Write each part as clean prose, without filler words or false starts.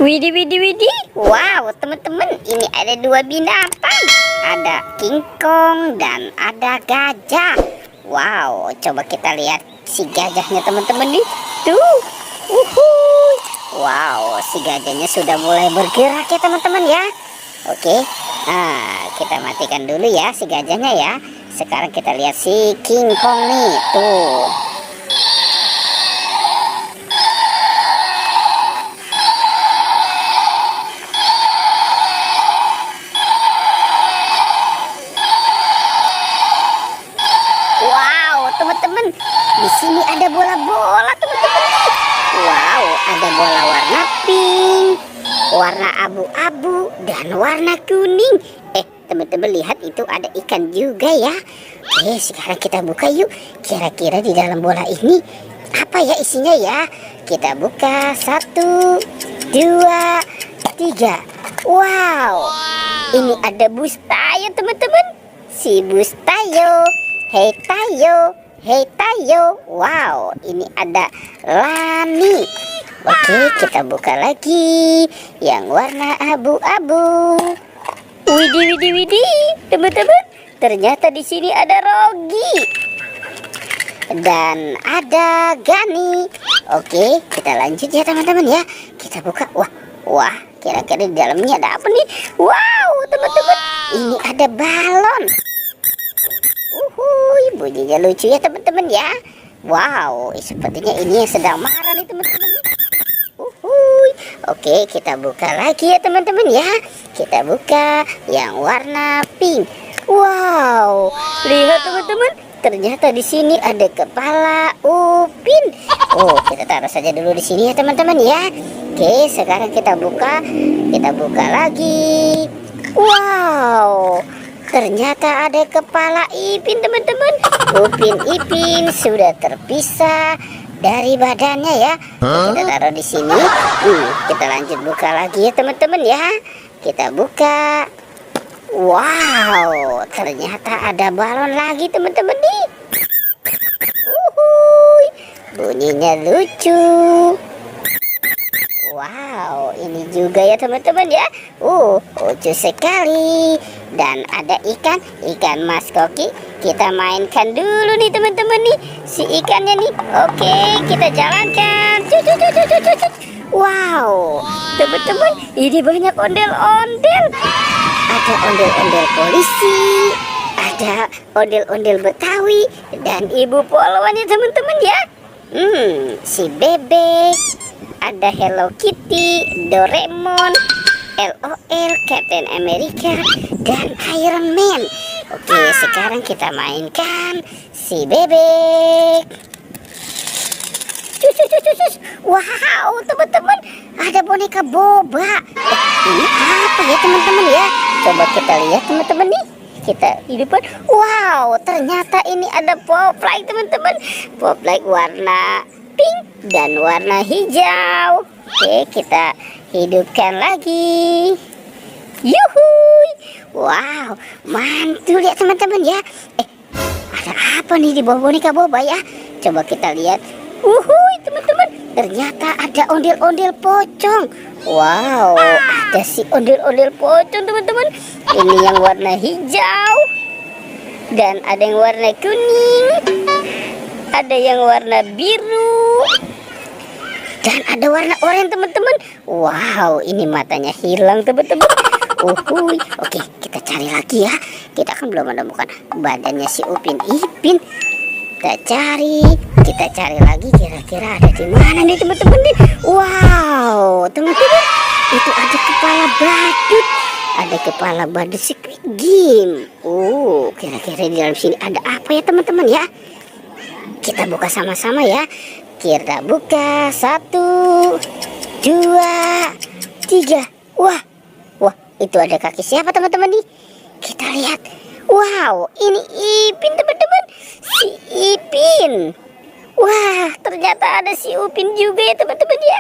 Widih, widih, widih. Wow, teman-teman, ini ada dua binatang. Ada King Kong dan ada gajah. Wow, coba kita lihat si gajahnya, teman-teman nih. Tuh. Uhuy. Wow, si gajahnya sudah mulai bergerak ya, teman-teman ya. Oke. Nah, kita matikan dulu ya si gajahnya ya. Sekarang kita lihat si King Kong nih. Tuh. Teman-teman, di sini ada bola-bola, teman-teman. Wow, ada bola warna pink, warna abu-abu, dan warna kuning. Teman-teman lihat, itu ada ikan juga ya. Sekarang kita buka yuk. Kira-kira di dalam bola ini apa ya isinya ya? Kita buka 1, 2, 3. Wow, ini ada Bus Tayo, teman-teman. Si Bus Tayo. Hei Tayo. Hei Tayo, wow, ini ada Lani. Oke, kita buka lagi yang warna abu-abu. Widih, widih, widih, teman-teman. Ternyata di sini ada Rogi dan ada Gani. Oke, kita lanjut ya teman-teman ya. Kita buka. Wah, kira-kira di dalamnya ada apa nih? Wow, teman-teman, ini ada balon. Bunyinya lucu ya teman-teman ya. Wow, sepertinya ini yang sedang marah nih teman-teman. Oke, kita buka lagi ya teman-teman ya. Kita buka yang warna pink. Wow, lihat teman-teman. Ternyata di sini ada kepala Upin. Kita taruh saja dulu di sini ya teman-teman ya. Oke, sekarang kita buka. Kita buka lagi. Wow, ternyata ada kepala Ipin, teman-teman. Upin Ipin sudah terpisah dari badannya ya. Kita taruh di sini. Kita lanjut buka lagi ya teman-teman ya. Kita buka. Wow, ternyata ada balon lagi teman-teman nih. Bunyinya lucu. Wow, ini juga ya teman-teman ya. Lucu sekali. Dan ada ikan mas koki. Kita mainkan dulu nih teman-teman nih, si ikannya nih. Oke, kita jalankan. Wow, teman-teman, ini banyak ondel-ondel. Ada ondel-ondel polisi, ada ondel-ondel Betawi, dan ibu polwannya teman-teman ya. Si bebek, ada Hello Kitty, Doraemon, LOL, Captain America, dan Iron Man. Oke, sekarang kita mainkan si bebek. Wow, teman-teman, ada boneka boba. Ini apa ya teman-teman ya? Coba kita lihat teman-teman nih. Kita di depan. Wow, ternyata ini ada Poplight teman-teman. Poplight warna pink dan warna hijau. Oke, kita hidupkan lagi. Yuhuy. Wow, mantul ya teman-teman ya. Ada apa nih di bawah boneka boba ya? Coba kita lihat. Teman-teman, ternyata ada ondel-ondel pocong. Wow, ada si ondel-ondel pocong teman-teman. Ini yang warna hijau, dan ada yang warna kuning, ada yang warna biru, dan ada warna oranye teman-teman. Wow, ini matanya hilang teman-teman. Oke, kita cari lagi ya. Kita kan belum menemukan badannya si Upin Ipin. Kita cari lagi, kira-kira ada di mana nih teman-teman nih. Wow, teman-teman, itu ada kepala badut. Ada kepala badut Squid Game. Kira-kira di dalam sini ada apa ya teman-teman ya? Kita buka sama-sama ya. Kita buka 1, 2, 3. Wah, itu ada kaki siapa teman-teman nih? Kita lihat. Wow, ini Ipin teman-teman. Si Ipin. Wah, ternyata ada si Upin juga ya teman-teman ya.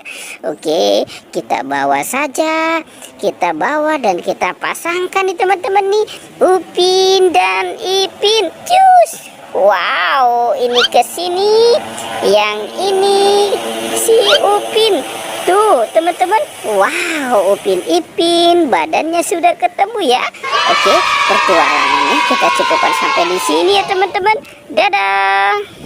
Oke, kita bawa saja. Kita bawa dan kita pasangkan nih teman-teman nih. Upin dan Ipin. Cus. Wow, ini ke sini. Yang ini si Upin. Tuh teman-teman, wow, Upin Ipin badannya sudah ketemu ya. Oke, pertualangannya kita cukupkan sampai di sini ya teman-teman. Dadah.